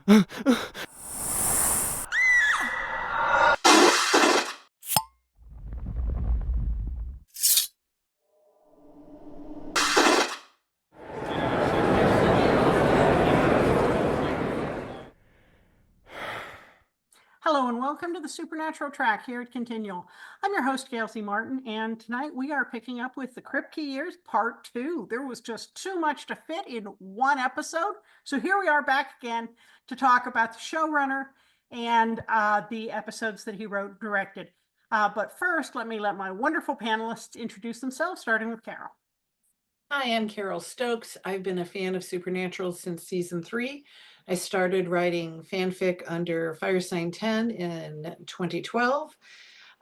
Hello and welcome to the Supernatural Track here at Continual. I'm your host, Gail C. Martin, and tonight we are picking up with the Kripke Years Part 2. There was just too much to fit in one episode, so here we are back again to talk about the showrunner and the episodes that he wrote and directed. But first, let my wonderful panelists introduce themselves, starting with Carole. Hi, I'm Carole Stokes. I've been a fan of Supernatural since season 3. I started writing fanfic under Fire Sign 10 in 2012.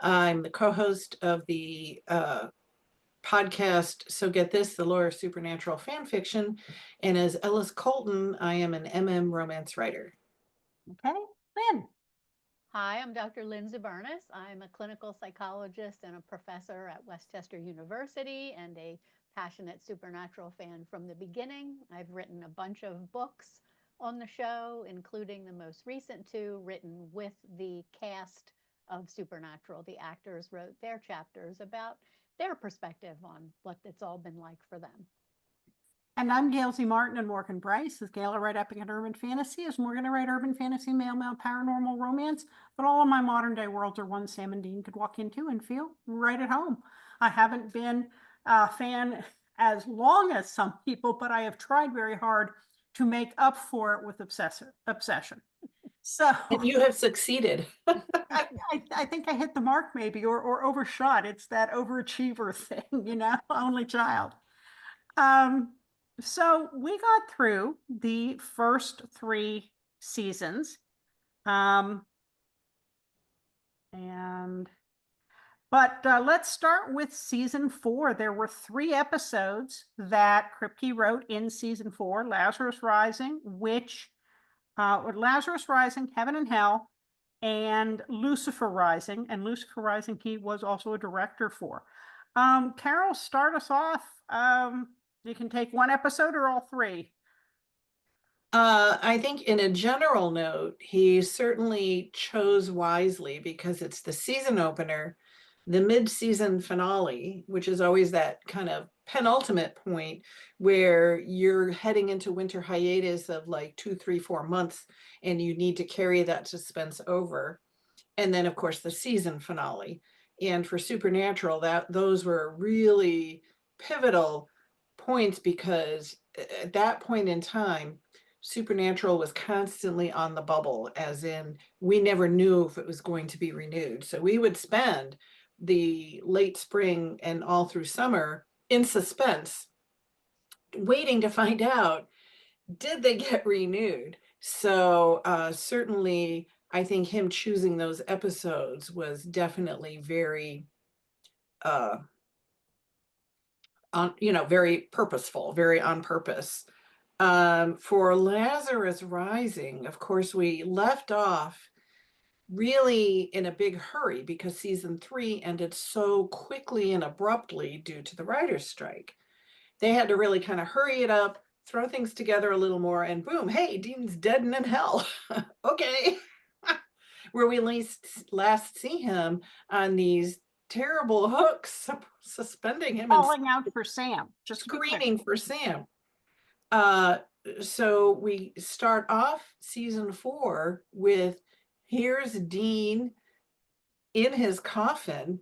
I'm the co-host of the podcast, So Get This, The Lore of Supernatural Fanfiction. And as Ellis Colton, I am an MM romance writer. Okay, Lynn. Hi, I'm Dr. Lynn Zubernis. I'm a clinical psychologist and a professor at Westchester University and a passionate Supernatural fan from the beginning. I've written a bunch of books on the show, including the most recent 2 written with the cast of Supernatural. The actors wrote their chapters about their perspective on what it's all been like for them. And I'm Gail C. Martin, and Morgan Bryce. As Gail, I write epic and urban fantasy. As Morgan, I write urban fantasy, male paranormal romance. But all of my modern day worlds are ones Sam and Dean could walk into and feel right at home. I haven't been a fan as long as some people, but I have tried very hard to make up for it with obsession. So And you have succeeded. I think I hit the mark maybe, or overshot. It's that overachiever thing, only child. So we got through the first 3 seasons. But let's start with season 4. There were 3 episodes that Kripke wrote in season 4: Lazarus Rising, Lazarus Rising, Heaven and Hell, and Lucifer Rising. And Lucifer Rising, he was also a director for. Carole, start us off. You can take one episode or all 3. I think in a general note, he certainly chose wisely because it's the season opener, the mid-season finale, which is always that kind of penultimate point where you're heading into winter hiatus of like 2, 3, 4 months, and you need to carry that suspense over. And then, of course, the season finale. And for Supernatural, those were really pivotal points because at that point in time, Supernatural was constantly on the bubble, as in we never knew if it was going to be renewed. So we would spend the late spring and all through summer in suspense, waiting to find out, did they get renewed? So certainly, I think him choosing those episodes was definitely very, very purposeful, very on purpose. For Lazarus Rising, of course, we left off really in a big hurry because season 3 ended so quickly and abruptly due to the writer's strike. They had to really kind of hurry it up, throw things together a little more, and boom, hey, Dean's dead and in hell. Okay. Where we last see him on these terrible hooks, suspending him Calling out for Sam. Just screaming for Sam. So we start off season 4 with, here's Dean in his coffin,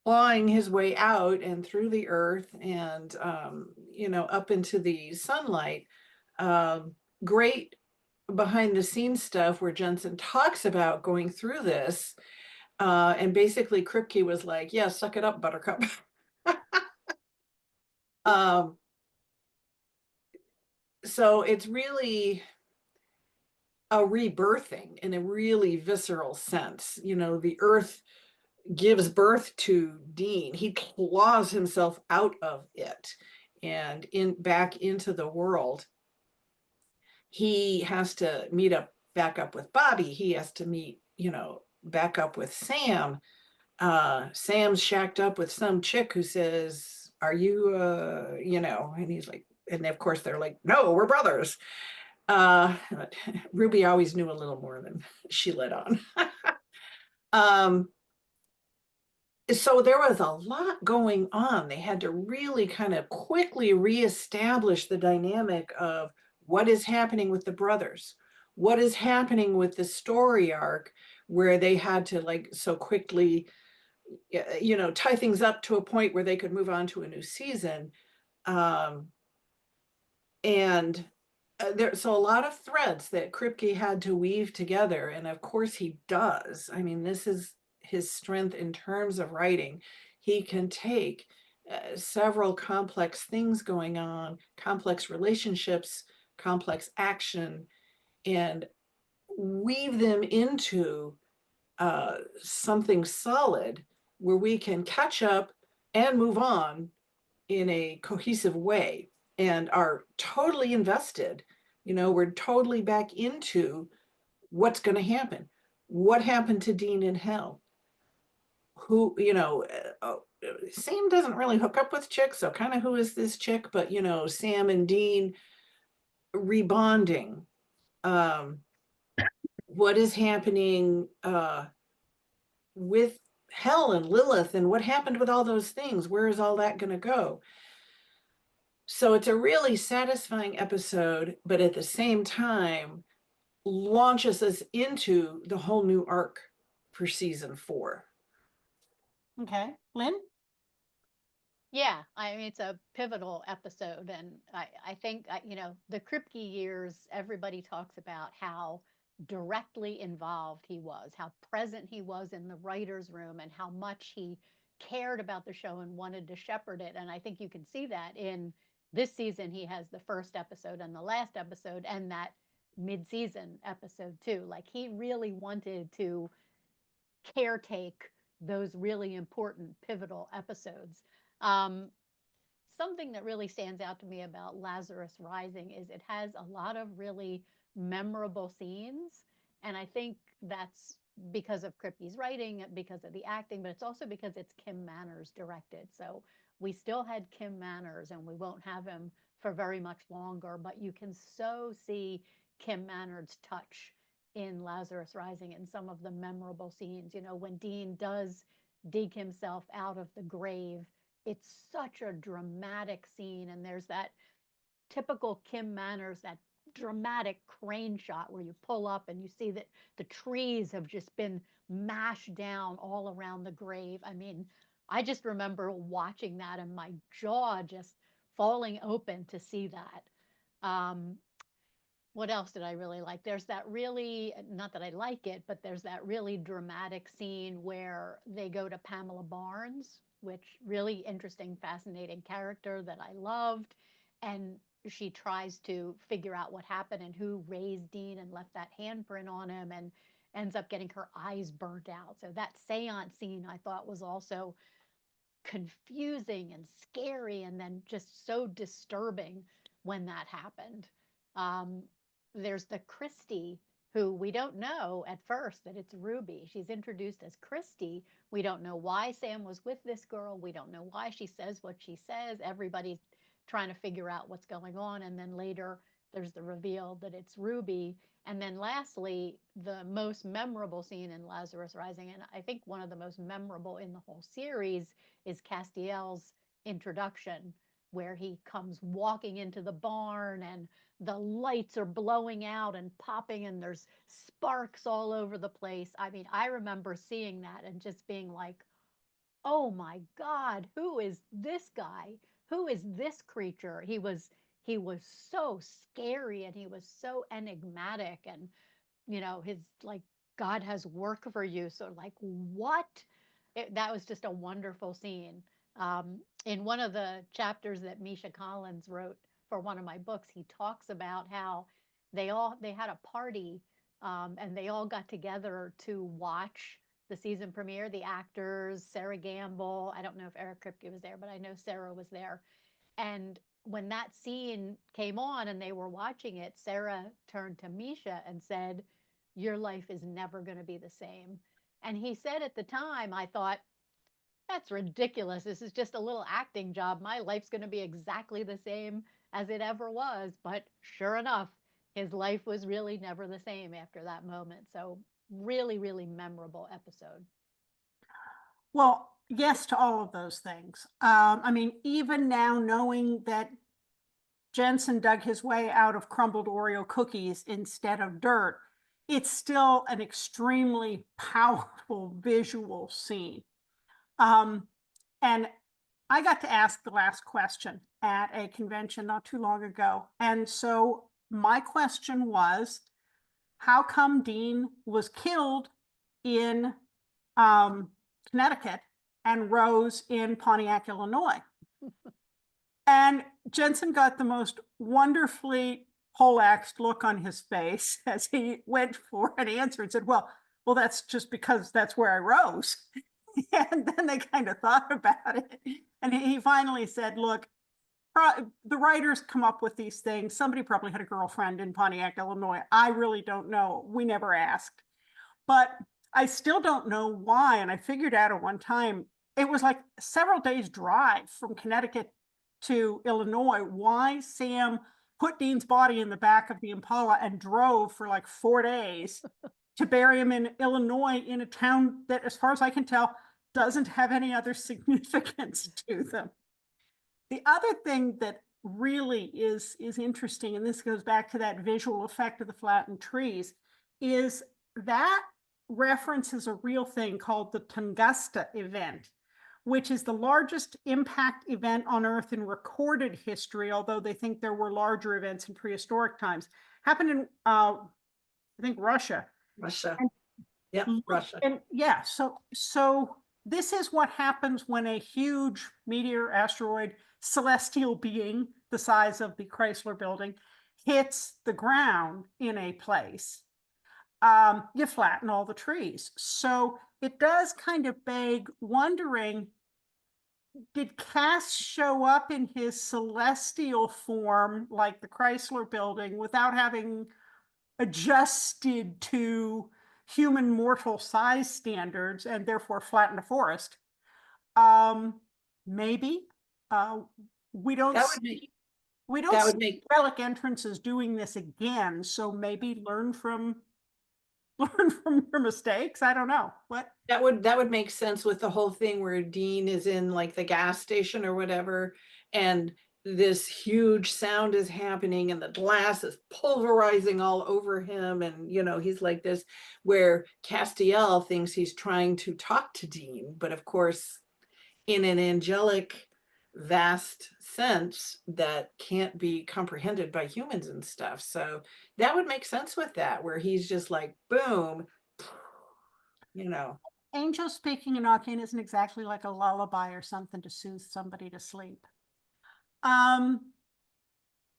clawing his way out and through the earth and, up into the sunlight. Great behind the scenes stuff where Jensen talks about going through this. And basically Kripke was like, yeah, suck it up, Buttercup. So it's really a rebirthing in a really visceral sense. The earth gives birth to Dean. He claws himself out of it and back into the world. He has to back up with Bobby. He has to meet, back up with Sam. Sam's shacked up with some chick who says, are you, and he's like, and of course they're like, no, we're brothers. Uh, Ruby always knew a little more than she let on. So there was a lot going on. They had to really kind of quickly reestablish the dynamic of what is happening with the brothers, what is happening with the story arc, where they had to like so quickly, tie things up to a point where they could move on to a new season. And there's a lot of threads that Kripke had to weave together. And of course he does. I mean, this is his strength in terms of writing. He can take several complex things going on, complex relationships, complex action, and weave them into something solid where we can catch up and move on in a cohesive way and are totally invested. We're totally back into what's going to happen. What happened to Dean in hell? Who, Sam doesn't really hook up with chicks, so kind of who is this chick? But, Sam and Dean rebonding. What is happening with Hell and Lilith, and what happened with all those things? Where is all that going to go? So it's a really satisfying episode, but at the same time, launches us into the whole new arc for season 4. Okay, Lynn? Yeah, I mean, it's a pivotal episode. And I think, the Kripke years, everybody talks about how directly involved he was, how present he was in the writer's room, and how much he cared about the show and wanted to shepherd it. And I think you can see that in this season. He has the first episode and the last episode, and that mid-season episode too. Like, he really wanted to caretake those really important pivotal episodes. Um, Something that really stands out to me about Lazarus Rising is it has a lot of really memorable scenes. And I think that's because of Kripke's writing, because of the acting, but it's also because it's Kim Manners directed. So we still had Kim Manners, and we won't have him for very much longer, but you can so see Kim Manners' touch in Lazarus Rising in some of the memorable scenes. When Dean does dig himself out of the grave, it's such a dramatic scene. And there's that typical Kim Manners, that dramatic crane shot where you pull up and you see that the trees have just been mashed down all around the grave. I mean, I just remember watching that and my jaw just falling open to see that. What else did I really like? There's that really, not that I like it, but there's that really dramatic scene where they go to Pamela Barnes, which really interesting, fascinating character that I loved. And she tries to figure out what happened and who raised Dean and left that handprint on him, and ends up getting her eyes burnt out. So that seance scene I thought was also confusing and scary, and then just so disturbing when that happened. Um, there's the Christy, who we don't know at first that it's Ruby. She's introduced as Christy. We don't know why Sam was with this girl. We don't know why she says what she says. Everybody's trying to figure out what's going on. And then later, there's the reveal that it's Ruby. And then lastly, the most memorable scene in Lazarus Rising, and I think one of the most memorable in the whole series, is Castiel's introduction, where he comes walking into the barn and the lights are blowing out and popping and there's sparks all over the place. I mean, I remember seeing that and just being like, oh my God, who is this guy? Who is this creature? He was so scary, and he was so enigmatic, and his like, God has work for you. So like, what? That was just a wonderful scene. In one of the chapters that Misha Collins wrote for one of my books, he talks about how they had a party, and they all got together to watch the season premiere. The actors, Sarah Gamble, I don't know if Eric Kripke was there, but I know Sarah was there. And when that scene came on and they were watching it, Sarah turned to Misha and said, "Your life is never going to be the same." And he said at the time, I thought, that's ridiculous. This is just a little acting job. My life's going to be exactly the same as it ever was. But sure enough, his life was really never the same after that moment. So really, really memorable episode. Well, yes to all of those things. I mean, even now knowing that Jensen dug his way out of crumbled Oreo cookies instead of dirt, it's still an extremely powerful visual scene. And I got to ask the last question at a convention not too long ago. And so my question was, how come Dean was killed in Connecticut and Rose in Pontiac, Illinois? And Jensen got the most wonderfully poleaxed look on his face as he went for an answer and said, well, that's just because that's where I rose. And then they kind of thought about it. And he finally said, look, the writers come up with these things. Somebody probably had a girlfriend in Pontiac, Illinois. I really don't know. We never asked. But I still don't know why. And I figured out at one time, it was like several days drive from Connecticut to Illinois, why Sam put Dean's body in the back of the Impala and drove for like 4 days to bury him in Illinois, in a town that, as far as I can tell, doesn't have any other significance to them. The other thing that really is interesting, and this goes back to that visual effect of the flattened trees, is that references a real thing called the Tunguska event, which is the largest impact event on Earth in recorded history, although they think there were larger events in prehistoric times. Happened in, I think, Russia. Russia. And, Yep, Russia. And yeah, so this is what happens when a huge meteor, asteroid, celestial being the size of the Chrysler Building hits the ground in a place. You flatten all the trees. So it does kind of beg wondering, did Cass show up in his celestial form like the Chrysler Building without having adjusted to human mortal size standards and therefore flattened a forest? Maybe. We don't That would make, we that don't would see make, Relic Entrances doing this again, so maybe learn from your mistakes. I don't know. What? that would make sense with the whole thing where Dean is in like the gas station or whatever, and this huge sound is happening and the glass is pulverizing all over him, and he's like this, where Castiel thinks he's trying to talk to Dean, but of course in an angelic vast sense that can't be comprehended by humans and stuff. So that would make sense with that, where he's just like boom, Angel speaking Enochian isn't exactly like a lullaby or something to soothe somebody to sleep.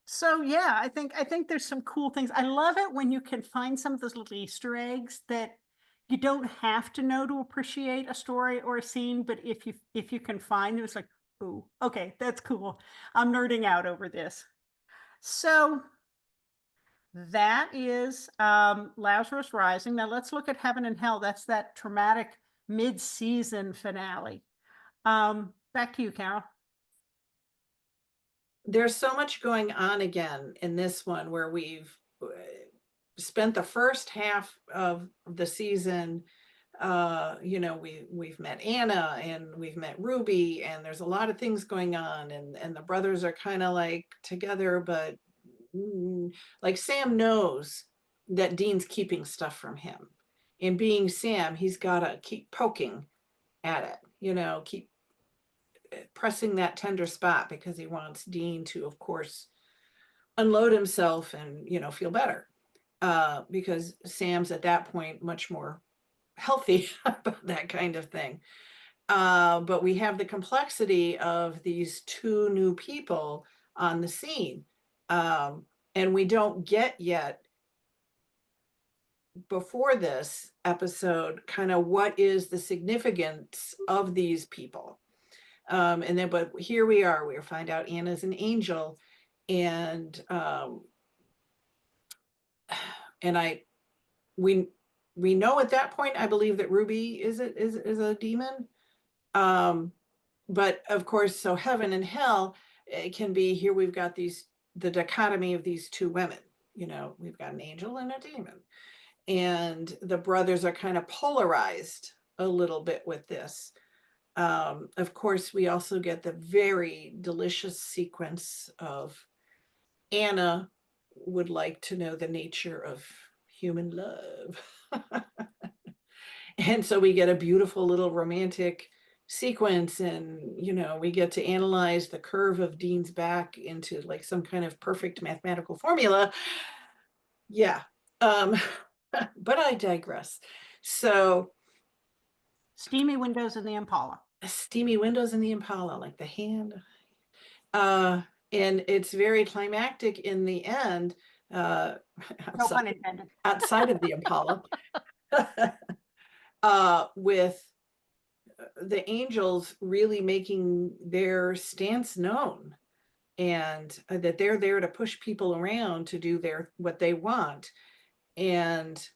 So yeah, I think there's some cool things. I love it when you can find some of those little Easter eggs that you don't have to know to appreciate a story or a scene, but if you can find them, it's like, ooh, okay, that's cool. I'm nerding out over this. So that is Lazarus Rising. Now let's look at Heaven and Hell. That's that traumatic mid-season finale. Back to you, Carol. There's so much going on again in this one, where we've spent the first half of the season, we've met Anna and we've met Ruby, and there's a lot of things going on, and the brothers are kind of like together, but like Sam knows that Dean's keeping stuff from him, and being Sam, he's got to keep poking at it, keep pressing that tender spot, because he wants Dean to, of course, unload himself and feel better, because Sam's at that point much more healthy about that kind of thing. But we have the complexity of these two new people on the scene, and we don't get yet, before this episode, kind of what is the significance of these people. But here we find out Anna's an angel, and we know at that point, I believe, that Ruby is a demon. But of course, so Heaven and Hell, it can be, here we've got the dichotomy of these two women, we've got an angel and a demon. And the brothers are kind of polarized a little bit with this. Of course, we also get the very delicious sequence of Anna would like to know the nature of human love. And so we get a beautiful little romantic sequence, and we get to analyze the curve of Dean's back into like some kind of perfect mathematical formula. Yeah. But I digress. So Steamy windows in the Impala. steamy windows in the Impala, like the hand. And it's very climactic in the end, No pun intended. outside of the Impala, with the angels really making their stance known, and that they're there to push people around to do what they want, and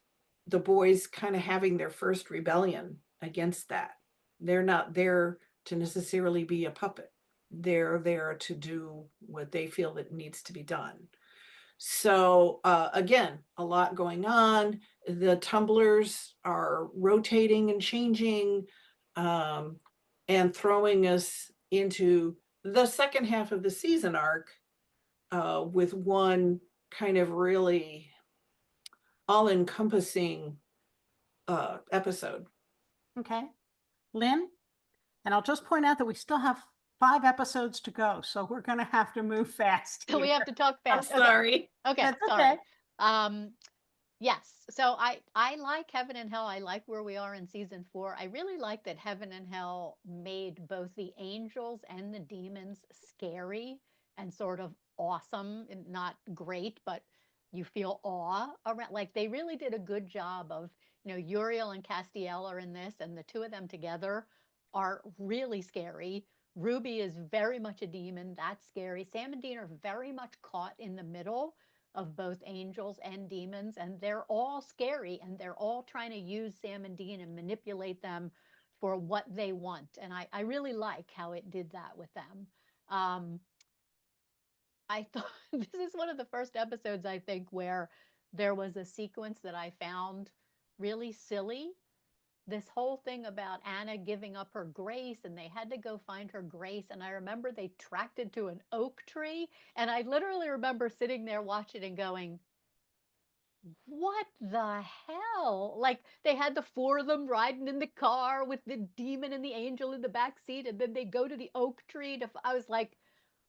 the boys kind of having their first rebellion against that. They're not there to necessarily be a puppet. They're there to do what they feel that needs to be done. So again, a lot going on. The tumblers are rotating and changing, and throwing us into the second half of the season arc, with one kind of really all-encompassing episode. Okay. Lynn, and I'll just point out that we still have 5 episodes to go, so we're going to have to move fast. So we here. have to talk I'm fast. Okay. sorry. Okay, That's sorry. okay. Yes. So I like Heaven and Hell. I like where we are in season 4. I really like that Heaven and Hell made both the angels and the demons scary and sort of awesome, and not great, but you feel awe around. Like they really did a good job of, Uriel and Castiel are in this, and the two of them together are really scary. Ruby is very much a demon. That's scary. Sam and Dean are very much caught in the middle of both angels and demons, and they're all scary, and they're all trying to use Sam and Dean and manipulate them for what they want. And I really like how it did that with them. I thought this is one of the first episodes, I think, where there was a sequence that I found really silly. This whole thing about Anna giving up her grace, and they had to go find her grace. And I remember they tracked it to an oak tree. And I literally remember sitting there watching and going, what the hell? Like they had the 4 of them riding in the car with the demon and the angel in the back seat. And then they go to the oak tree I was like,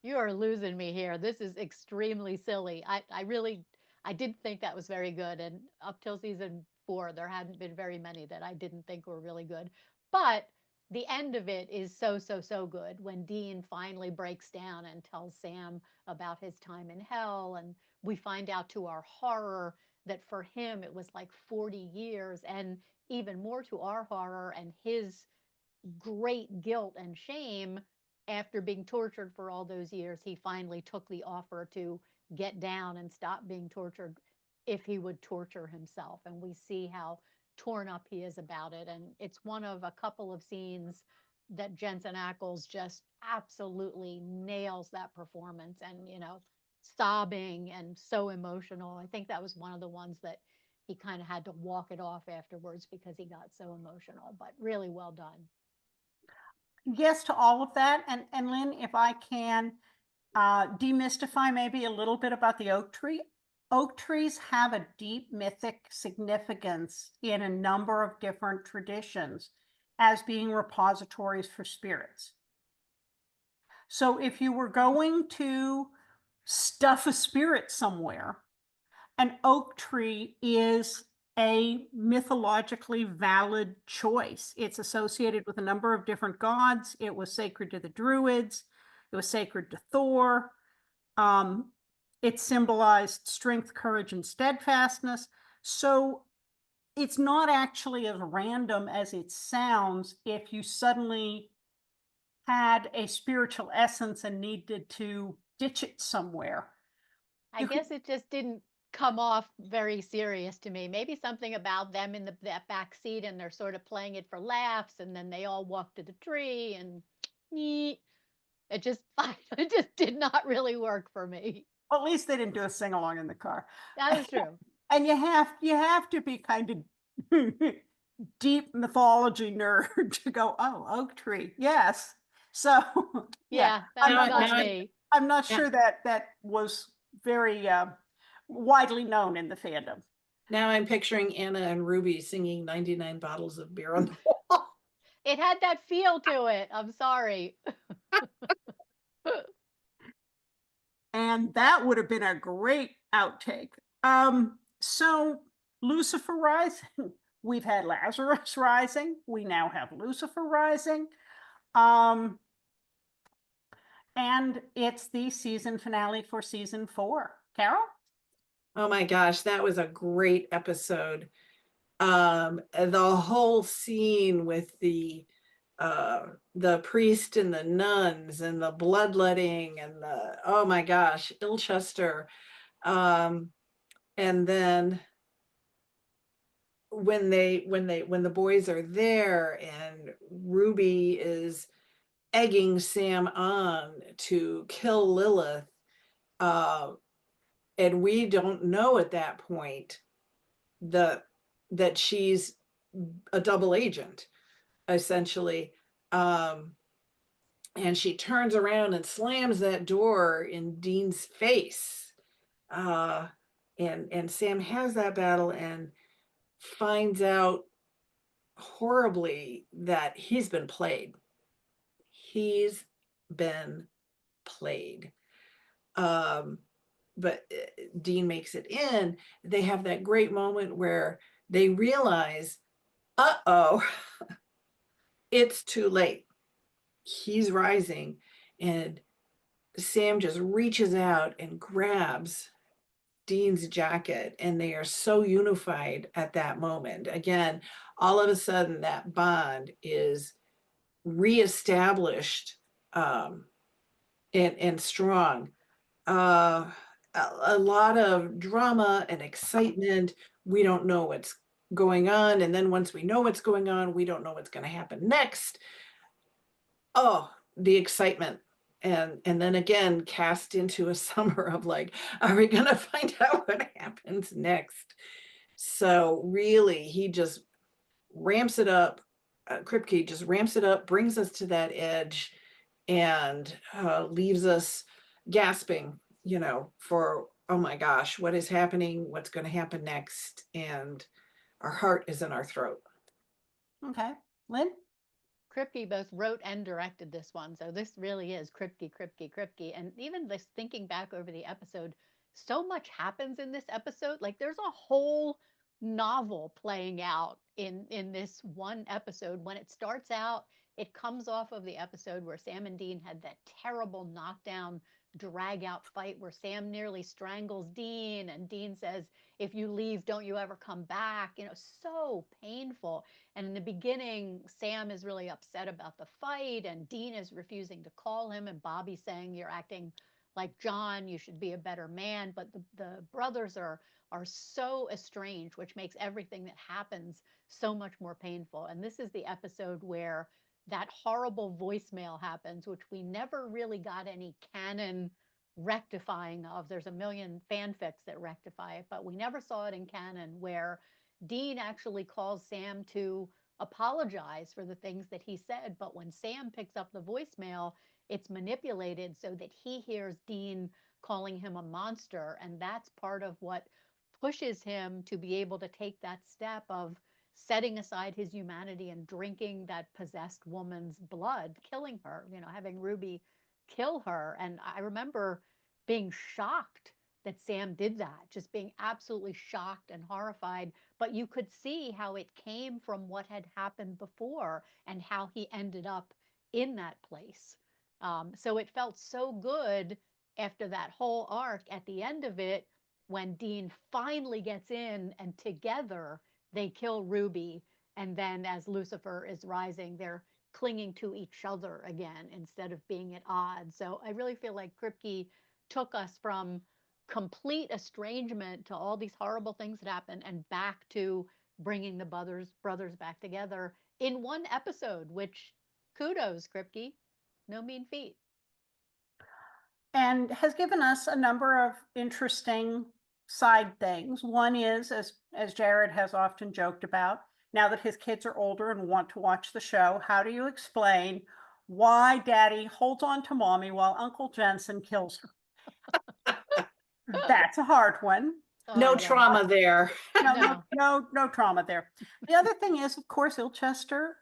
you are losing me here. This is extremely silly. I did think that was very good. And up till season 4, there hadn't been very many that I didn't think were really good. But the end of it is so, so, so good when Dean finally breaks down and tells Sam about his time in hell. And we find out to our horror that for him, it was like 40 years. And even more to our horror and his great guilt and shame, after being tortured for all those years, he finally took the offer to get down and stop being tortured if he would torture himself. And we see how torn up he is about it. And it's one of a couple of scenes that Jensen Ackles just absolutely nails that performance, and, sobbing and so emotional. I think that was one of the ones that he kind of had to walk it off afterwards because he got so emotional, but really well done. Yes to all of that. And Lynn, if I can demystify maybe a little bit about the oak tree. Oak trees have a deep mythic significance in a number of different traditions as being repositories for spirits. So if you were going to stuff a spirit somewhere, an oak tree is a mythologically valid choice. It's associated with a number of different gods. It was sacred to the Druids. It was sacred to Thor. It symbolized strength, courage, and steadfastness. So it's not actually as random as it sounds if you suddenly had a spiritual essence and needed to ditch it somewhere. I guess it just didn't come off very serious to me. Maybe something about them in that back seat, and they're sort of playing it for laughs, and then they all walk to the tree, and it just it just did not really work for me. Well, at least they didn't do a sing along in the car. That is true. And you have to be kind of deep mythology nerd to go, oh, oak tree, yes. So yeah, Yeah, that's Now, not now, me. I'm not now, sure that that was very widely known in the fandom. now I'm picturing Anna and Ruby singing 99 bottles of beer on the wall. It had that feel to it. I'm sorry. And that would have been a great outtake. So Lucifer Rising, we've had Lazarus Rising, we now have Lucifer Rising. And it's the season finale for season 4. Carol? Oh my gosh, that was a great episode. The whole scene with the priest and the nuns and the bloodletting and the, oh my gosh, Ilchester. And then when the boys are there and Ruby is egging Sam on to kill Lilith, and we don't know at that point that she's a double agent, essentially. And she turns around and slams that door in Dean's face. And Sam has that battle and finds out horribly that he's been played. He's been played. But Dean makes it in. They have that great moment where they realize, uh-oh, it's too late. He's rising, and Sam just reaches out and grabs Dean's jacket, and they are so unified at that moment. Again, all of a sudden, that bond is reestablished, and strong. A lot of drama and excitement. We don't know what's going on, and then once we know what's going on, we don't know what's going to happen next. Oh, the excitement. And then again, cast into a summer of like, are we gonna find out what happens next? So really, he just ramps it up. Kripke just ramps it up, brings us to that edge, and leaves us gasping, for, oh my gosh, what is happening? What's going to happen next? And our heart is in our throat. Okay. Lynn? Kripke both wrote and directed this one. So this really is Kripke, Kripke, Kripke. And even this thinking back over the episode, so much happens in this episode. Like there's a whole novel playing out in this one episode. When it starts out, it comes off of the episode where Sam and Dean had that terrible knockdown drag out fight where Sam nearly strangles Dean and Dean says, if you leave, don't you ever come back? So painful. And in the beginning, Sam is really upset about the fight, and Dean is refusing to call him, and Bobby's saying, you're acting like John, you should be a better man. But the brothers are so estranged, which makes everything that happens so much more painful. And this is the episode where that horrible voicemail happens, which we never really got any canon rectifying of. There's a million fanfics that rectify it, but we never saw it in canon, where Dean actually calls Sam to apologize for the things that he said. But when Sam picks up the voicemail, it's manipulated so that he hears Dean calling him a monster. And that's part of what pushes him to be able to take that step of setting aside his humanity and drinking that possessed woman's blood, killing her, having Ruby kill her. And I remember being shocked that Sam did that, just being absolutely shocked and horrified. But you could see how it came from what had happened before and how he ended up in that place. So it felt so good after that whole arc at the end of it, when Dean finally gets in and together they kill Ruby. And then as Lucifer is rising, they're clinging to each other again instead of being at odds. So I really feel like Kripke took us from complete estrangement to all these horrible things that happen and back to bringing the brothers back together in one episode, which kudos, Kripke. No mean feat. and has given us a number of interesting side things. One is, as Jared has often joked about, now that his kids are older and want to watch the show, how do you explain why Daddy holds on to Mommy while Uncle Jensen kills her? That's a hard one. No Oh, yeah. trauma there. No trauma there. The other thing is, of course, Ilchester,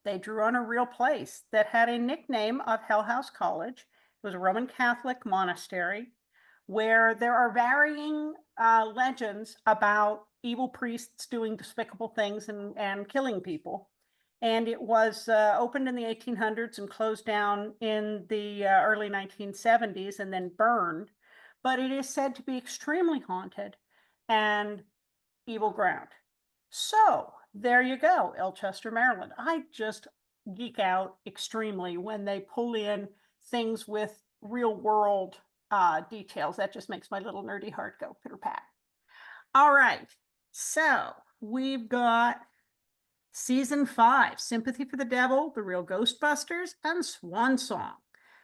they drew on a real place that had a nickname of Hell House College. It was a Roman Catholic monastery where there are varying legends about evil priests doing despicable things and killing people. And it was opened in the 1800s and closed down in the early 1970s and then burned. But it is said to be extremely haunted and evil ground. So there you go, Ilchester, Maryland. I just geek out extremely when they pull in things with real world details. That just makes my little nerdy heart go pitter pat. All right. So we've got season 5, Sympathy for the Devil, The Real Ghostbusters, and Swan Song.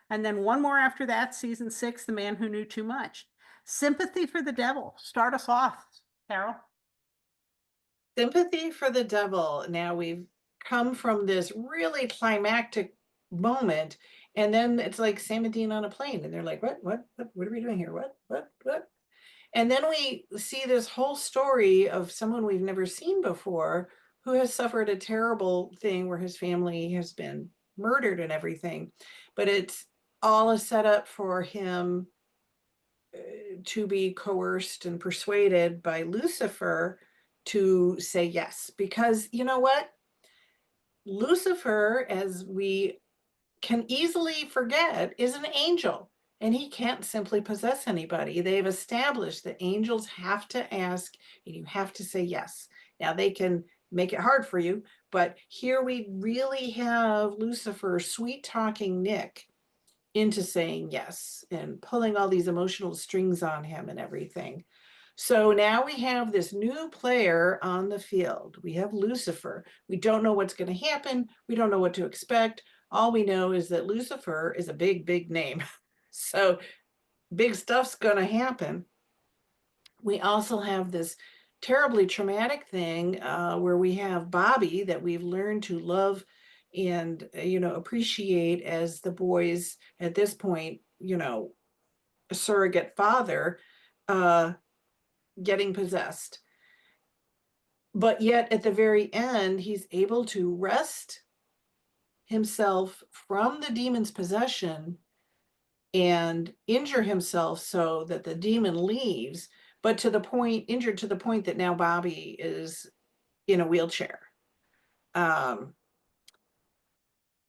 And then one more after that, season 6, The Man Who Knew Too Much. Sympathy for the Devil. Start us off, Carol. Sympathy for the Devil. Now we've come from this really climactic moment, and then it's like Sam and Dean on a plane, and they're like, what are we doing here? What? And then we see this whole story of someone we've never seen before who has suffered a terrible thing where his family has been murdered and everything. But it's all a setup for him to be coerced and persuaded by Lucifer to say yes. Because you know what? Lucifer, as we can easily forget, is an angel. And he can't simply possess anybody. They've established that angels have to ask and you have to say yes. Now they can make it hard for you, but here we really have Lucifer sweet talking Nick into saying yes and pulling all these emotional strings on him and everything. So now we have this new player on the field. We have Lucifer. We don't know what's going to happen. We don't know what to expect. All we know is that Lucifer is a big, big name. So big stuff's going to happen. We also have this terribly traumatic thing where we have Bobby that we've learned to love and, appreciate as the boys at this point, a surrogate father getting possessed. But yet at the very end, he's able to wrest himself from the demon's possession and injure himself so that the demon leaves, but injured to the point that now Bobby is in a wheelchair.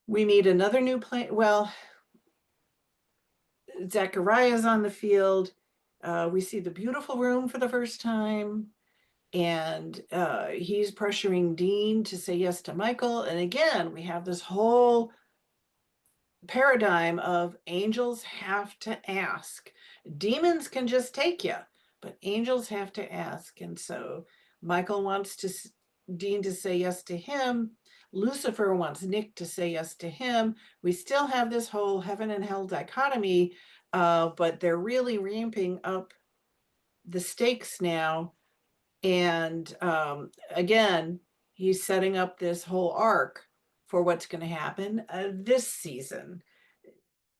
We meet another new player. Well, Zachariah's on the field. We see the beautiful room for the first time. And he's pressuring Dean to say yes to Michael. And again, we have this whole paradigm of angels have to ask. Demons can just take you, but angels have to ask. And so Michael wants Dean to say yes to him. Lucifer wants Nick to say yes to him. We still have this whole heaven and hell dichotomy, but they're really ramping up the stakes now. And again, he's setting up this whole arc for what's going to happen this season.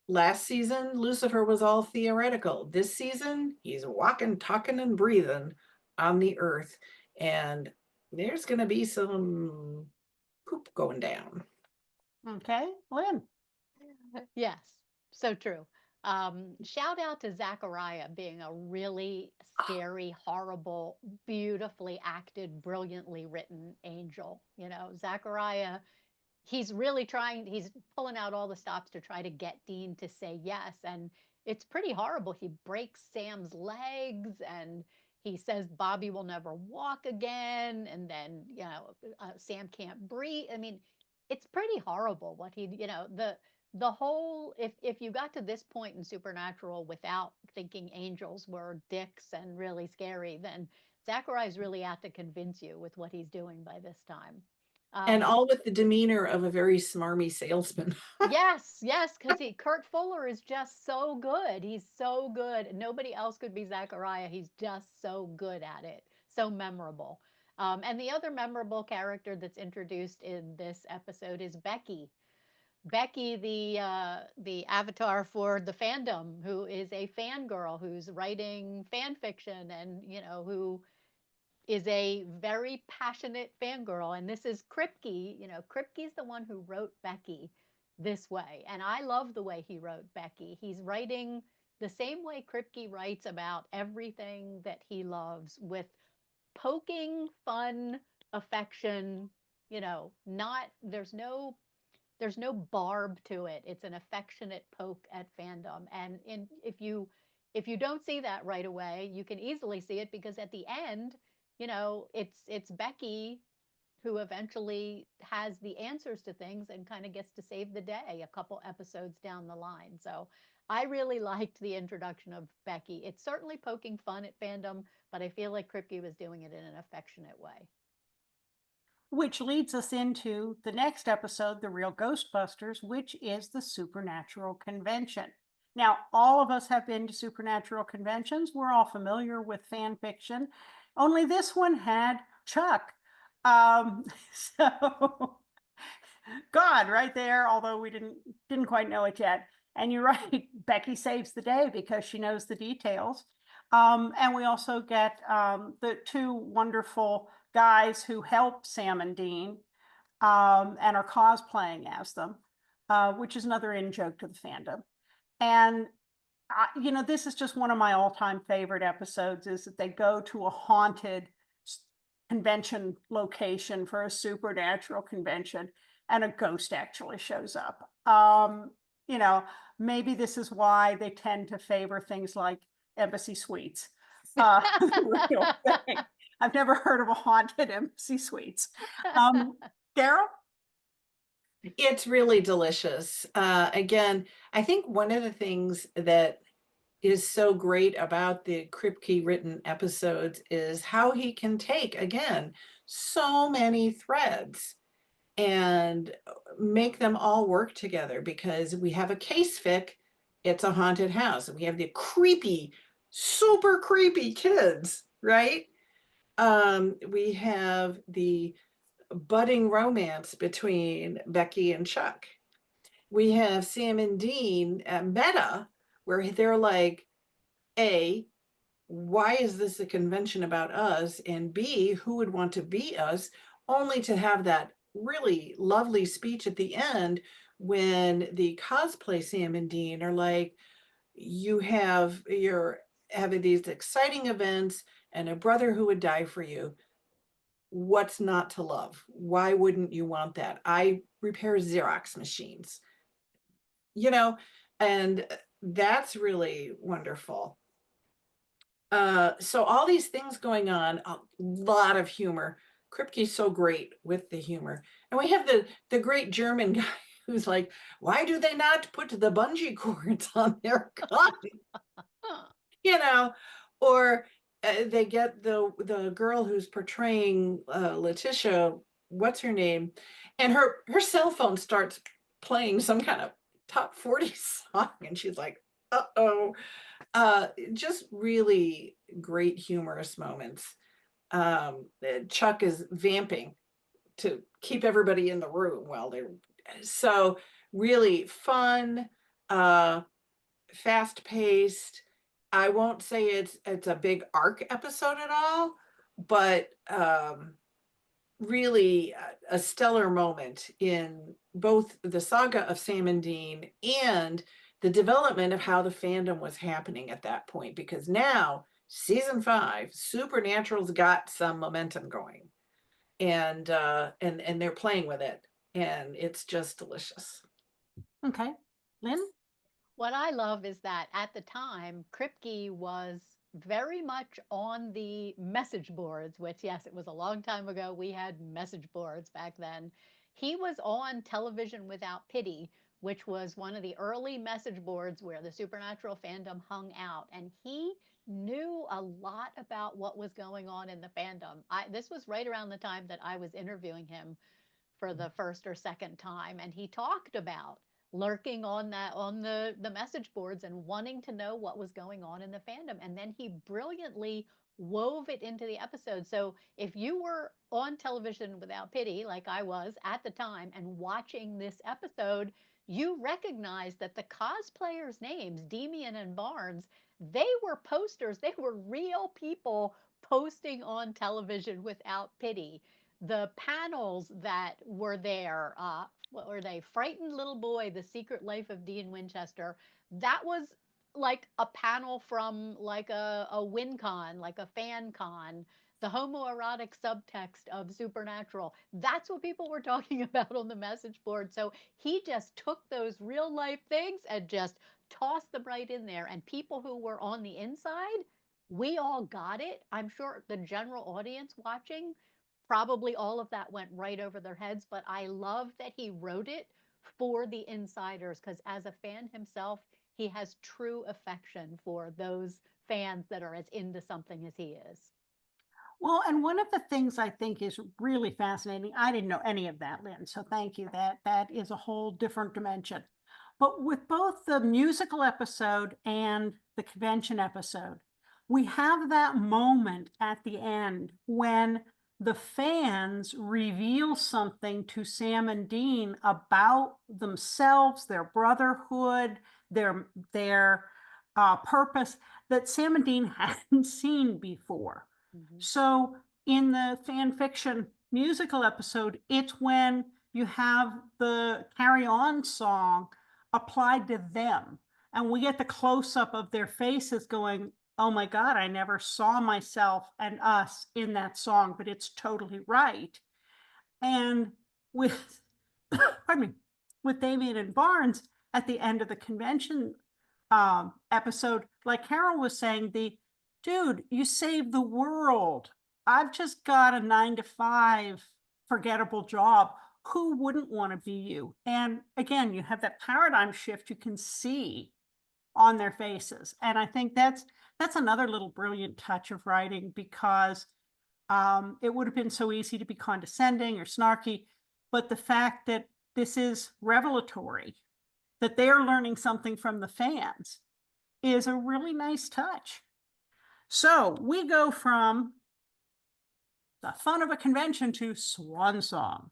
Last season, Lucifer was all theoretical. This season, he's walking, talking, and breathing on the earth. And there's going to be some poop going down. Okay, Lynn. Yes, so true. Shout out to Zachariah being a really scary, horrible, beautifully acted, brilliantly written angel. Zachariah, he's really he's pulling out all the stops to try to get Dean to say yes. And it's pretty horrible. He breaks Sam's legs and he says Bobby will never walk again. And then, Sam can't breathe. I mean, it's pretty horrible what the whole, if you got to this point in Supernatural without thinking angels were dicks and really scary, then Zachariah's really out to convince you with what he's doing by this time. And all with the demeanor of a very smarmy salesman. Yes, yes, because Kurt Fuller is just so good. He's so good. Nobody else could be Zachariah. He's just so good at it. So memorable. And the other memorable character that's introduced in this episode is Becky. Becky, the avatar for the fandom, who is a fangirl who's writing fan fiction and who is a very passionate fangirl. And this is Kripke. Kripke's the one who wrote Becky this way. And I love the way he wrote Becky. He's writing the same way Kripke writes about everything that he loves, with poking, fun, affection, not there's no barb to it. It's an affectionate poke at fandom. And if you don't see that right away, you can easily see it, because at the end, it's Becky who eventually has the answers to things and kind of gets to save the day a couple episodes down the line. So I really liked the introduction of Becky. It's certainly poking fun at fandom, but I feel like Kripke was doing it in an affectionate way. Which leads us into the next episode, The Real Ghostbusters, which is the Supernatural Convention. Now, all of us have been to Supernatural conventions. We're all familiar with fan fiction. Only this one had Chuck. So God, right there, although we didn't quite know it yet. And you're right, Becky saves the day because she knows the details. And we also get the two wonderful guys who help Sam and Dean and are cosplaying as them, which is another in-joke to the fandom. And this is just one of my all-time favorite episodes, is that they go to a haunted convention location for a supernatural convention, and a ghost actually shows up. Maybe this is why they tend to favor things like Embassy Suites. Real thing. I've never heard of a haunted Embassy Suites. Carole? It's really delicious. Again, I think one of the things that is so great about the Kripke written episodes is how he can take, again, so many threads and make them all work together, because we have a case fic, it's a haunted house. We have the creepy, super creepy kids, right? We have the budding romance between Becky and Chuck. We have Sam and Dean at Meta, where they're like, A, why is this a convention about us? And B, who would want to be us? Only to have that really lovely speech at the end when the cosplay Sam and Dean are like, you're having these exciting events and a brother who would die for you. What's not to love? Why wouldn't you want that? I repair Xerox machines, and that's really wonderful. So all these things going on, a lot of humor. Kripke's so great with the humor. And we have the great German guy who's like, why do they not put the bungee cords on their gun? Or they get the girl who's portraying Letitia, what's her name? And her cell phone starts playing some kind of top 40 song, and she's like, uh-oh. Just really great humorous moments. Chuck is vamping to keep everybody in the room while they're so really fun, fast-paced. I won't say it's a big arc episode at all, but really a stellar moment in both the saga of Sam and Dean and the development of how the fandom was happening at that point, because now season 5 Supernatural's got some momentum going, and they're playing with it, and it's just delicious. Okay. Lynn? What I love is that at the time, Kripke was very much on the message boards, which, yes, it was a long time ago. We had message boards back then. He was on Television Without Pity, which was one of the early message boards where the supernatural fandom hung out. And he knew a lot about what was going on in the fandom. This was right around the time that I was interviewing him for the first or second time, and he talked about lurking on the message boards and wanting to know what was going on in the fandom, and then he brilliantly wove it into the episode. So if you were on television without pity, like I was at the time, and watching this episode, you recognize that the cosplayers' names, Demian and Barnes, they were posters. They were real people posting on television without pity. The panels that were there, what were they? Frightened Little Boy, The Secret Life of Dean Winchester. That was like a panel from like a WinCon, like a fan con, the homoerotic subtext of Supernatural. That's what people were talking about on the message board. So he just took those real life things and just tossed them right in there. And people who were on the inside, we all got it. I'm sure the general audience watching, probably all of that went right over their heads. But I love that he wrote it for the insiders, because as a fan himself, he has true affection for those fans that are as into something as he is. Well, and one of the things I think is really fascinating, I didn't know any of that, Lynn, so thank you. That is a whole different dimension. But with both the musical episode and the convention episode, we have that moment at the end when the fans reveal something to Sam and Dean about themselves, their brotherhood, their purpose that Sam and Dean hadn't seen before. Mm-hmm. So in the fan fiction musical episode, it's when you have the Carry On song applied to them. And we get the close up of their faces going, oh my God, I never saw myself and us in that song, but it's totally right. And with, pardon me, with Damian and Barnes at the end of the convention episode, like Carole was saying, dude, you saved the world. I've just got a 9-to-5 forgettable job. Who wouldn't want to be you? And again, you have that paradigm shift you can see on their faces. And I think that's another little brilliant touch of writing, because it would have been so easy to be condescending or snarky, but the fact that this is revelatory, that they're learning something from the fans, is a really nice touch. So we go from the fun of a convention to swan song.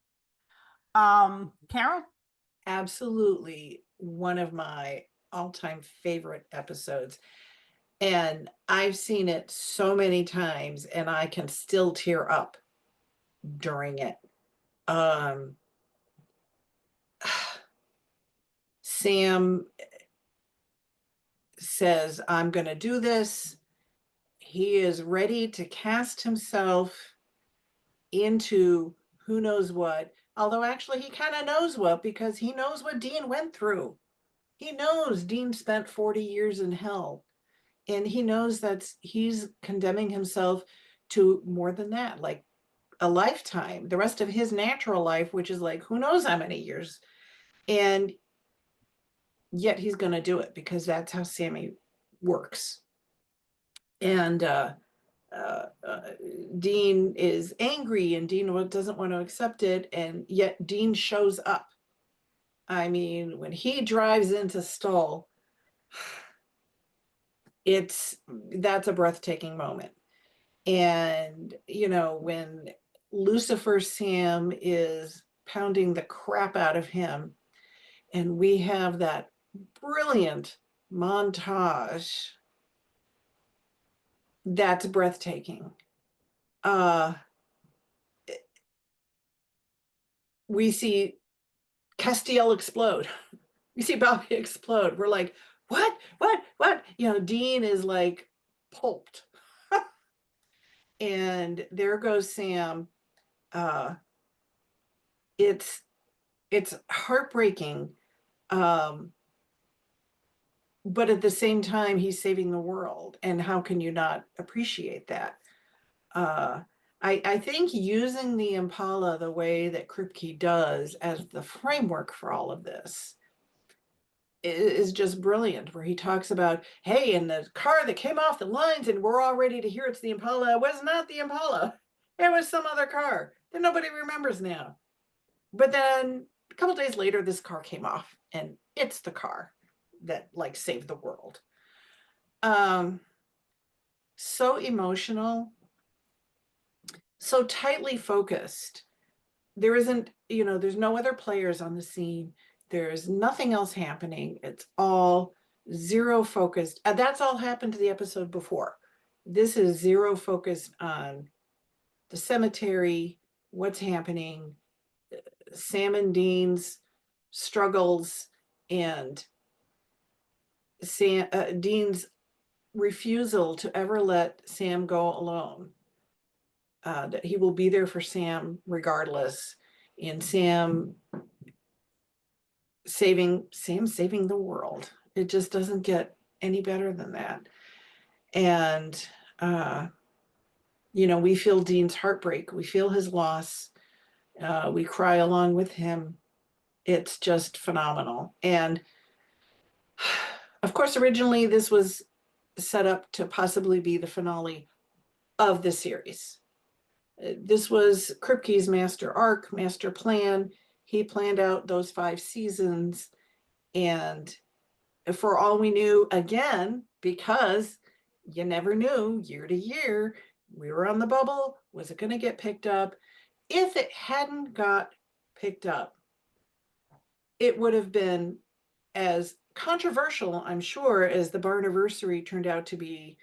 Carole? Absolutely one of my all-time favorite episodes. And I've seen it so many times and I can still tear up during it. Sam says, I'm going to do this. He is ready to cast himself into who knows what. Although actually he kind of knows what, because he knows what Dean went through. He knows Dean spent 40 years in hell. And he knows that he's condemning himself to more than that, like a lifetime, the rest of his natural life, which is like, who knows how many years. And yet he's going to do it because that's how Sammy works. And Dean is angry and Dean doesn't want to accept it. And yet Dean shows up. I mean, when he drives into Stull, that's a breathtaking moment. And, you know, when Lucifer Sam is pounding the crap out of him, and we have that brilliant montage, that's breathtaking. We see Castiel explode. We see Bobby explode. We're like, what? You know, Dean is like pulped. And there goes Sam. It's heartbreaking. But at the same time, he's saving the world. And how can you not appreciate that? I think using the Impala the way that Kripke does as the framework for all of this is just brilliant, where he talks about, hey, and the car that came off the lines and we're all ready to hear it's the Impala was not the Impala. It was some other car that nobody remembers now. But then a couple days later, this car came off, and it's the car that like saved the world. So emotional, so tightly focused. There isn't, there's no other players on the scene. There's nothing else happening. It's all zero focused. That's all happened to the episode before. This is zero focused on the cemetery, what's happening, Sam and Dean's struggles, and Dean's refusal to ever let Sam go alone. That he will be there for Sam regardless, and Sam saving the world. It just doesn't get any better than that. And we feel Dean's heartbreak, we feel his loss, we cry along with him. It's just phenomenal. And of course, originally this was set up to possibly be the finale of the series. This was Kripke's master arc, master plan. He planned out those 5 seasons. And for all we knew, again, because you never knew year to year, we were on the bubble. Was it going to get picked up? If it hadn't got picked up, it would have been as controversial, I'm sure, as the Barniversary turned out to be,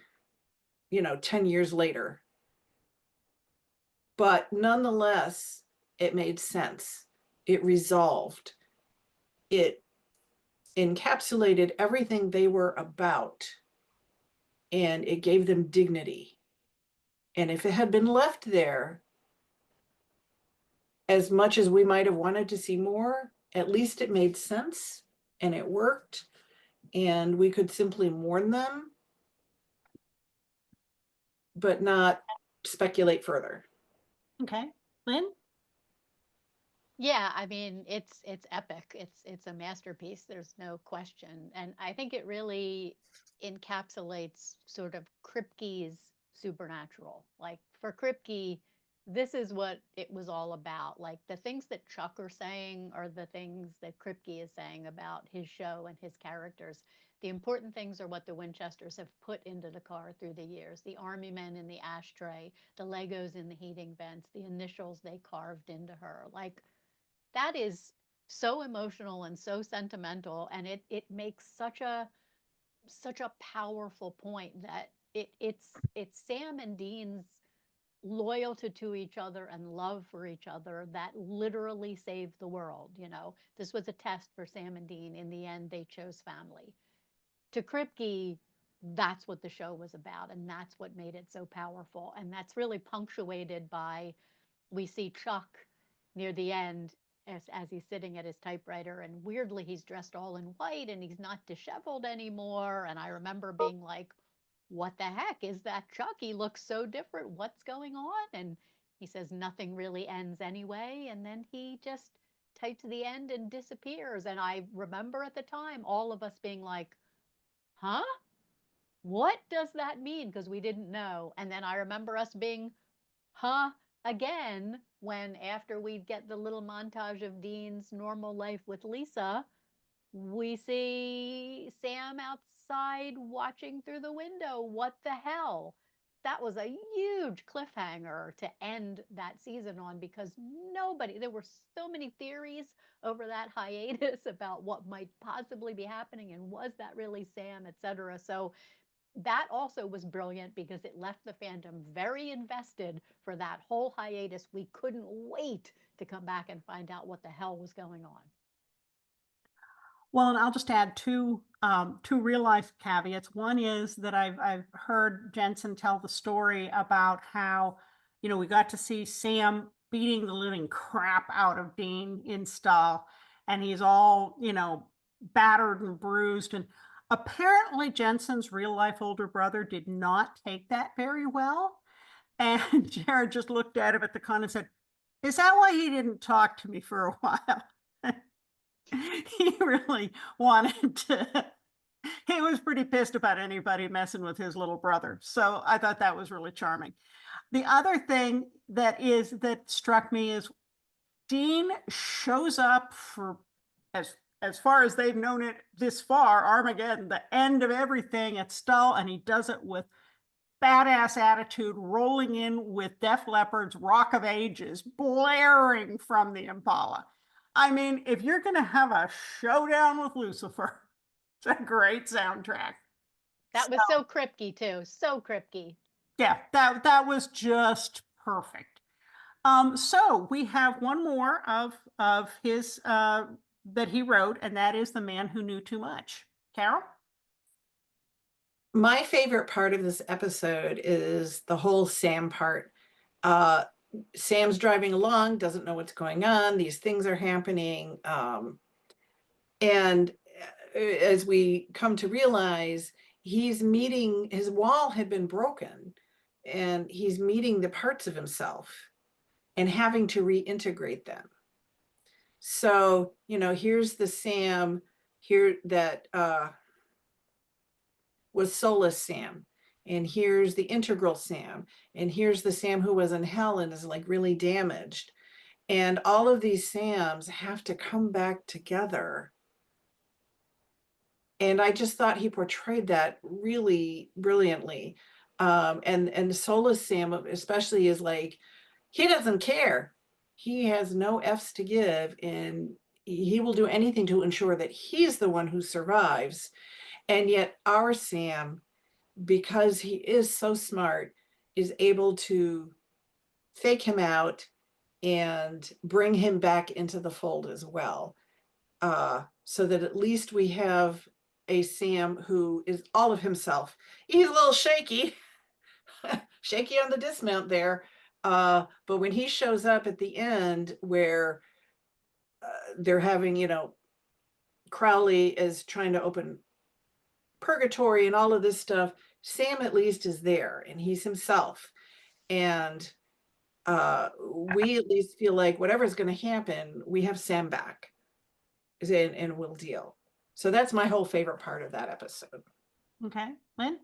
10 years later. But nonetheless, it made sense. It resolved. It encapsulated everything they were about, and it gave them dignity. And if it had been left there, as much as we might have wanted to see more, at least it made sense and it worked, and we could simply mourn them, but not speculate further. Okay. Lynn? Yeah, I mean, it's epic. It's a masterpiece. There's no question. And I think it really encapsulates sort of Kripke's supernatural. Like for Kripke, this is what it was all about. Like the things that Chuck are saying are the things that Kripke is saying about his show and his characters. The important things are what the Winchesters have put into the car through the years. The army men in the ashtray, the Legos in the heating vents, the initials they carved into her. Like that is so emotional and so sentimental, and it makes such a powerful point that it's Sam and Dean's loyalty to each other and love for each other that literally saved the world. This was a test for Sam and Dean. In the end, they chose family. To Kripke, that's what the show was about, and that's what made it so powerful. And that's really punctuated by, we see Chuck near the end as he's sitting at his typewriter, and weirdly he's dressed all in white and he's not disheveled anymore. And I remember being like, what the heck is that Chuck? He looks so different. What's going on? And he says nothing really ends anyway, and then he just types the end and disappears. And I remember at the time all of us being like, huh, what does that mean? Because we didn't know. And then I remember us being, huh, again, when after we get the little montage of Dean's normal life with Lisa, we see Sam outside watching through the window. What the hell? That was a huge cliffhanger to end that season on, because there were so many theories over that hiatus about what might possibly be happening and was that really Sam, etc. So that also was brilliant because it left the fandom very invested for that whole hiatus. We couldn't wait to come back and find out what the hell was going on. Well, and I'll just add two real life caveats. One is that I've heard Jensen tell the story about how, we got to see Sam beating the living crap out of Dean in style, and he's all, battered and bruised. And apparently Jensen's real life older brother did not take that very well. And Jared just looked at him at the con and said, "Is that why he didn't talk to me for a while?" He really wanted to, he was pretty pissed about anybody messing with his little brother. So I thought that was really charming. The other thing that struck me is Dean shows up for as as far as they've known it this far, Armageddon, the end of everything at Stull, and he does it with badass attitude, rolling in with Def Leppard's Rock of Ages blaring from the Impala. I mean, if you're going to have a showdown with Lucifer, it's a great soundtrack. That was so Kripke too, so Kripke. Yeah, that was just perfect. So we have one more of his that he wrote, and that is The Man Who Knew Too Much. Carol? My favorite part of this episode is the whole Sam part. Uh, Sam's driving along, doesn't know what's going on. These things are happening. And as we come to realize, he's meeting, his wall had been broken, and he's meeting the parts of himself and having to reintegrate them. So, here's the Sam here that was soulless Sam. And here's the integral Sam. And here's the Sam who was in hell and is like really damaged. And all of these Sams have to come back together. And I just thought he portrayed that really brilliantly. And soulless Sam especially is like, he doesn't care. He has no F's to give, and he will do anything to ensure that he's the one who survives. And yet our Sam, because he is so smart, is able to fake him out and bring him back into the fold as well. So that at least we have a Sam who is all of himself. He's a little shaky, shaky on the dismount there. But when he shows up at the end where they're having, Crowley is trying to open purgatory and all of this stuff, Sam at least is there and he's himself. And we at least feel like whatever's going to happen, we have Sam back and we'll deal. So that's my whole favorite part of that episode. Okay. Lynn?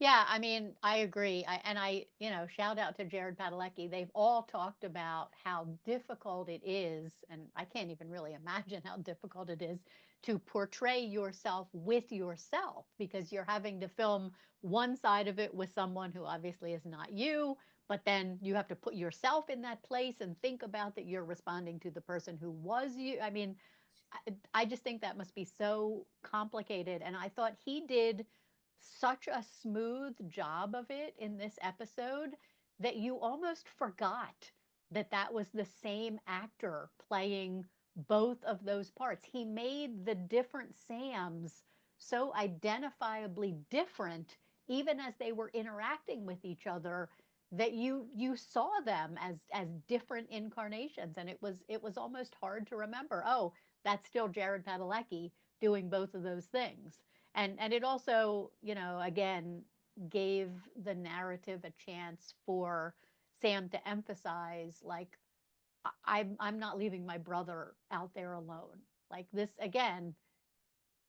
Yeah, I mean, I agree. Shout out to Jared Padalecki. They've all talked about how difficult it is, and I can't even really imagine how difficult it is to portray yourself with yourself, because you're having to film one side of it with someone who obviously is not you, but then you have to put yourself in that place and think about that you're responding to the person who was you. I mean, I just think that must be so complicated. And I thought he did such a smooth job of it in this episode that you almost forgot that that was the same actor playing both of those parts. He made the different Sams so identifiably different, even as they were interacting with each other, that you saw them as different incarnations, and it was almost hard to remember, oh, that's still Jared Padalecki doing both of those things. And it also, again, gave the narrative a chance for Sam to emphasize, like, I'm not leaving my brother out there alone. Like, this again,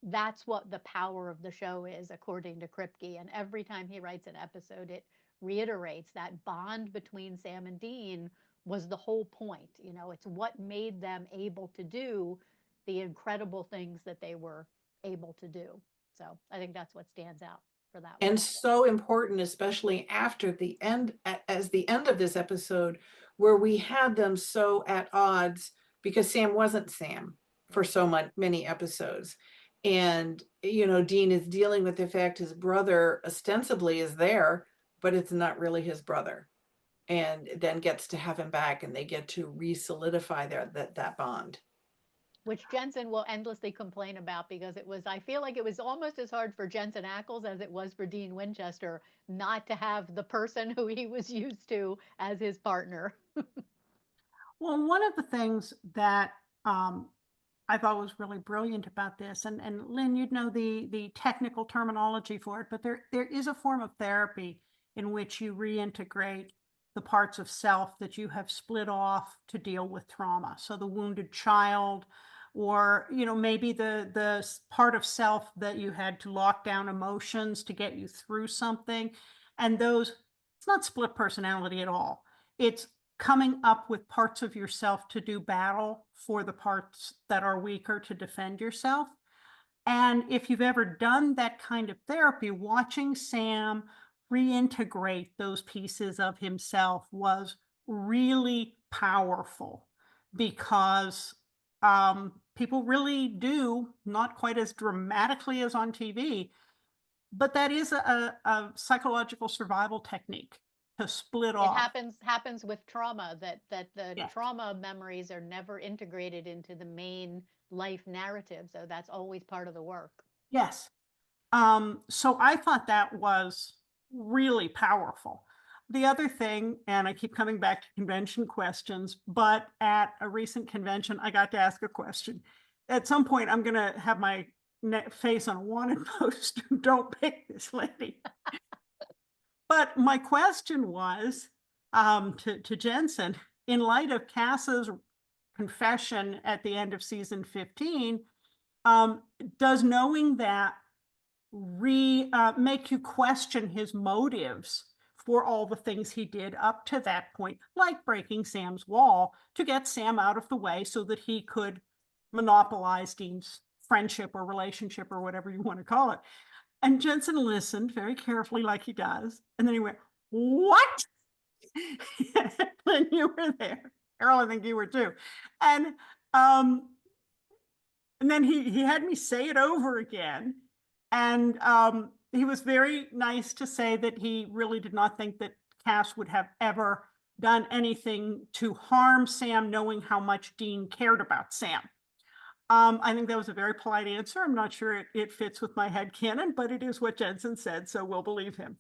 that's what the power of the show is, according to Kripke. And every time he writes an episode, it reiterates that bond between Sam and Dean was the whole point. It's what made them able to do the incredible things that they were able to do. So I think that's what stands out for that one. And so important, especially after the end, as the end of this episode, where we had them so at odds, because Sam wasn't Sam for so many episodes. And, Dean is dealing with the fact his brother ostensibly is there, but it's not really his brother. And then gets to have him back, and they get to re-solidify that bond. Which Jensen will endlessly complain about, because I feel like it was almost as hard for Jensen Ackles as it was for Dean Winchester not to have the person who he was used to as his partner. Well, one of the things that I thought was really brilliant about this, and Lynn, you'd know the technical terminology for it, but there is a form of therapy in which you reintegrate the parts of self that you have split off to deal with trauma. So the wounded child, or maybe the part of self that you had to lock down emotions to get you through something. And it's not split personality at all. It's coming up with parts of yourself to do battle for the parts that are weaker to defend yourself. And if you've ever done that kind of therapy, watching Sam reintegrate those pieces of himself was really powerful because people really do, not quite as dramatically as on TV, but that is a psychological survival technique to split It off. happens with trauma, that the Yes. trauma memories are never integrated into the main life narrative. So that's always part of the work. Yes. So I thought that was really powerful. The other thing, and I keep coming back to convention questions, but at a recent convention, I got to ask a question. At some point, I'm going to have my face on a wanted poster. Don't pick this lady. But my question was to Jensen, in light of Cass's confession at the end of season 15, does knowing that make you question his motives for all the things he did up to that point, like breaking Sam's wall to get Sam out of the way so that he could monopolize Dean's friendship or relationship or whatever you want to call it. And Jensen listened very carefully, like he does, and then he went, "What?" When you were there, Carol, I think you were too, and um, and then he had me say it over again, and he was very nice to say that he really did not think that Cass would have ever done anything to harm Sam, knowing how much Dean cared about Sam. I think that was a very polite answer. I'm not sure it fits with my headcanon, but it is what Jensen said, so we'll believe him.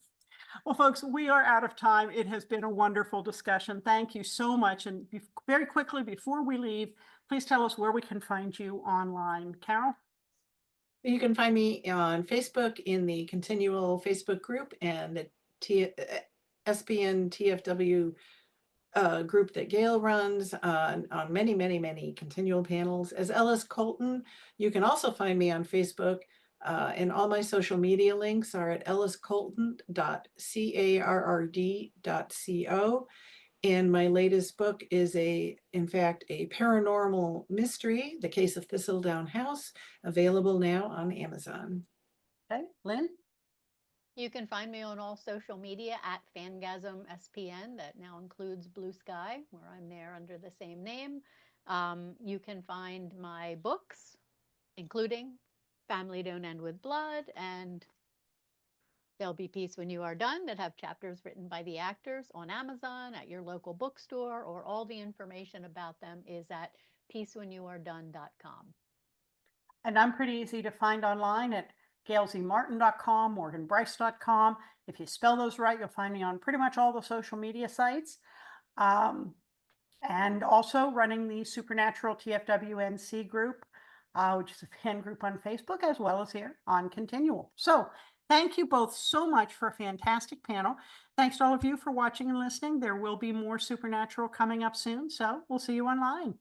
Well, folks, we are out of time. It has been a wonderful discussion. Thank you so much. And very quickly, before we leave, please tell us where we can find you online. Carol? You can find me on Facebook in the Continual Facebook group and the SPN TFW group that Gail runs on many, many, many continual panels. As Ellis Colton, you can also find me on Facebook, and all my social media links are at elliscolton.carrd.co. And my latest book is in fact, a paranormal mystery, The Case of Thistledown House, available now on Amazon. Okay, Lynn? You can find me on all social media at Fangasm SPN. That now includes Blue Sky, where I'm there under the same name. You can find my books, including Family Don't End with Blood and There'll Be Peace When You Are Done, that have chapters written by the actors, on Amazon, at your local bookstore, or all the information about them is at peacewhenyouaredone.com. And I'm pretty easy to find online at gailzmartin.com, morganbryce.com. If you spell those right, you'll find me on pretty much all the social media sites. And also running the Supernatural TFWNC group, which is a fan group on Facebook, as well as here on Continual. So thank you both so much for a fantastic panel. Thanks to all of you for watching and listening. There will be more Supernatural coming up soon, so we'll see you online.